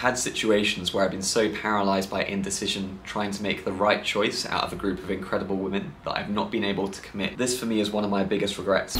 had situations where I've been so paralysed by indecision trying to make the right choice out of a group of incredible women that I've not been able to commit. This for me is one of my biggest regrets.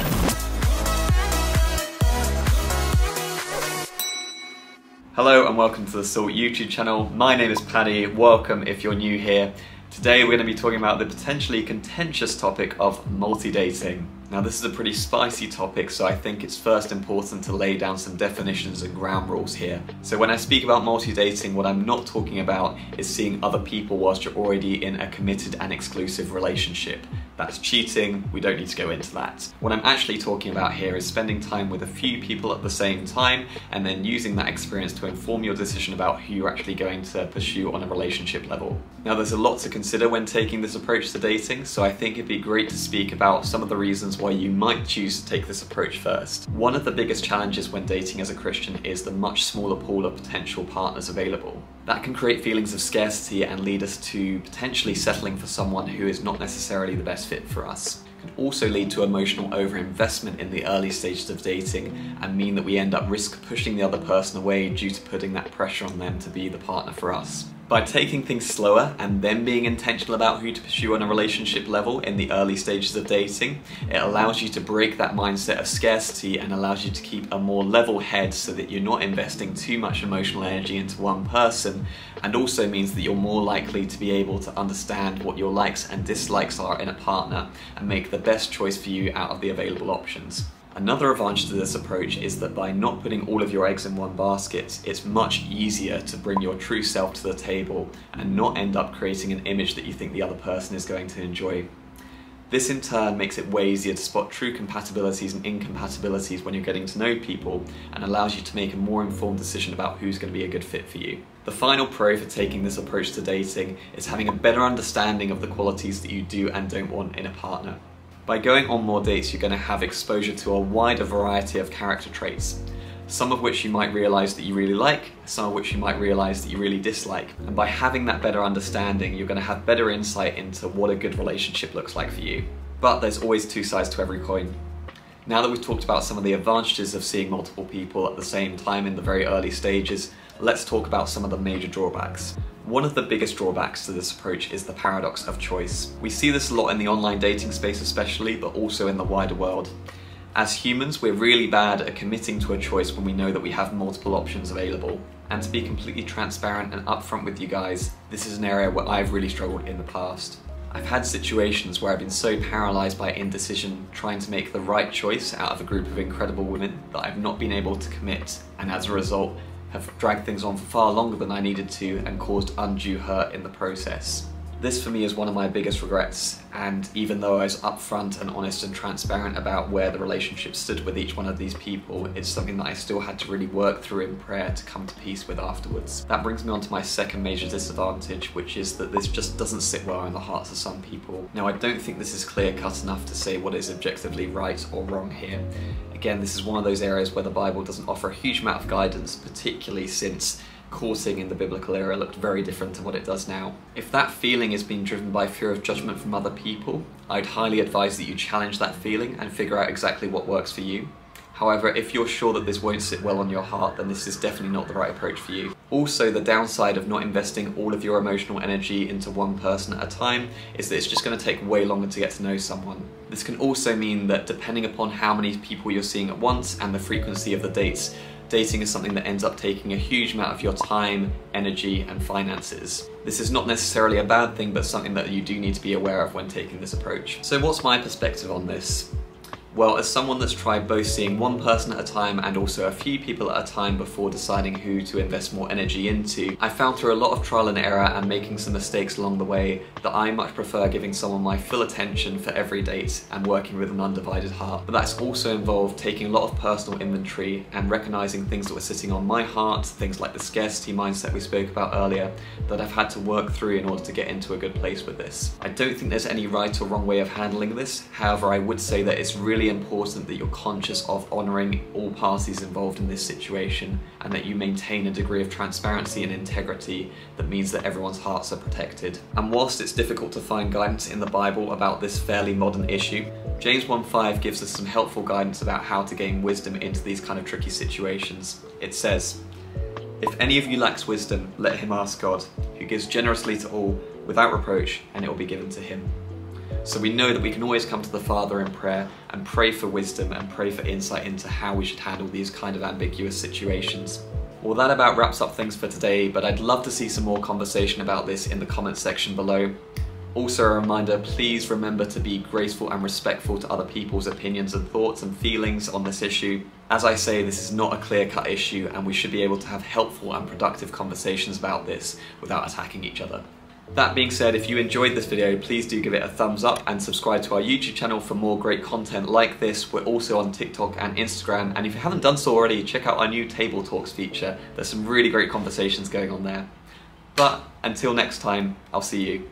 Hello and welcome to the Salt YouTube channel. My name is Paddy. Welcome if you're new here. Today we're going to be talking about the potentially contentious topic of multi-dating. Now this is a pretty spicy topic, so I think it's first important to lay down some definitions and ground rules here. So when I speak about multi-dating, what I'm not talking about is seeing other people whilst you're already in a committed and exclusive relationship. That's cheating, we don't need to go into that. What I'm actually talking about here is spending time with a few people at the same time and then using that experience to inform your decision about who you're actually going to pursue on a relationship level. Now there's a lot to consider when taking this approach to dating, so I think it'd be great to speak about some of the reasons why you might choose to take this approach first. One of the biggest challenges when dating as a Christian is the much smaller pool of potential partners available. That can create feelings of scarcity and lead us to potentially settling for someone who is not necessarily the best fit for us. It can also lead to emotional overinvestment in the early stages of dating and mean that we end up pushing the other person away due to putting that pressure on them to be the partner for us. By taking things slower and then being intentional about who to pursue on a relationship level in the early stages of dating, it allows you to break that mindset of scarcity and allows you to keep a more level head so that you're not investing too much emotional energy into one person, and also means that you're more likely to be able to understand what your likes and dislikes are in a partner and make the best choice for you out of the available options. Another advantage to this approach is that by not putting all of your eggs in one basket, it's much easier to bring your true self to the table and not end up creating an image that you think the other person is going to enjoy. This in turn makes it way easier to spot true compatibilities and incompatibilities when you're getting to know people and allows you to make a more informed decision about who's going to be a good fit for you. The final pro for taking this approach to dating is having a better understanding of the qualities that you do and don't want in a partner. By going on more dates, you're going to have exposure to a wider variety of character traits, some of which you might realise that you really like, some of which you might realise that you really dislike. And by having that better understanding, you're going to have better insight into what a good relationship looks like for you. But there's always two sides to every coin. Now that we've talked about some of the advantages of seeing multiple people at the same time in the very early stages, let's talk about some of the major drawbacks. One of the biggest drawbacks to this approach is the paradox of choice. We see this a lot in the online dating space especially, but also in the wider world. As humans, we're really bad at committing to a choice when we know that we have multiple options available. And to be completely transparent and upfront with you guys, this is an area where I've really struggled in the past. I've had situations where I've been so paralysed by indecision trying to make the right choice out of a group of incredible women that I've not been able to commit, and as a result, have dragged things on for far longer than I needed to and caused undue hurt in the process. This for me is one of my biggest regrets, and even though I was upfront and honest and transparent about where the relationship stood with each one of these people, it's something that I still had to really work through in prayer to come to peace with afterwards. That brings me on to my second major disadvantage, which is that this just doesn't sit well in the hearts of some people. Now I don't think this is clear cut enough to say what is objectively right or wrong here. Again, this is one of those areas where the Bible doesn't offer a huge amount of guidance, particularly since courting in the biblical era looked very different to what it does now. If that feeling is being driven by fear of judgment from other people, I'd highly advise that you challenge that feeling and figure out exactly what works for you. However, if you're sure that this won't sit well on your heart, then this is definitely not the right approach for you. Also, the downside of not investing all of your emotional energy into one person at a time is that it's just going to take way longer to get to know someone. This can also mean that depending upon how many people you're seeing at once and the frequency of the dates, dating is something that ends up taking a huge amount of your time, energy, and finances. This is not necessarily a bad thing, but something that you do need to be aware of when taking this approach. So what's my perspective on this? Well, as someone that's tried both seeing one person at a time and also a few people at a time before deciding who to invest more energy into, I found through a lot of trial and error and making some mistakes along the way that I much prefer giving someone my full attention for every date and working with an undivided heart. But that's also involved taking a lot of personal inventory and recognizing things that were sitting on my heart, things like the scarcity mindset we spoke about earlier, that I've had to work through in order to get into a good place with this. I don't think there's any right or wrong way of handling this. However, I would say that it's really important that you're conscious of honouring all parties involved in this situation and that you maintain a degree of transparency and integrity that means that everyone's hearts are protected. And whilst it's difficult to find guidance in the Bible about this fairly modern issue, James 1:5 gives us some helpful guidance about how to gain wisdom into these kind of tricky situations. It says, If any of you lacks wisdom, let him ask God, who gives generously to all, without reproach, and it will be given to him. So we know that we can always come to the Father in prayer and pray for wisdom and pray for insight into how we should handle these kind of ambiguous situations. Well, that about wraps up things for today, but I'd love to see some more conversation about this in the comments section below. Also a reminder, please remember to be graceful and respectful to other people's opinions and thoughts and feelings on this issue. As I say, this is not a clear-cut issue and we should be able to have helpful and productive conversations about this without attacking each other. That being said, if you enjoyed this video, please do give it a thumbs up and subscribe to our YouTube channel for more great content like this. We're also on TikTok and Instagram, and if you haven't done so already, check out our new Table Talks feature. There's some really great conversations going on there. But until next time, I'll see you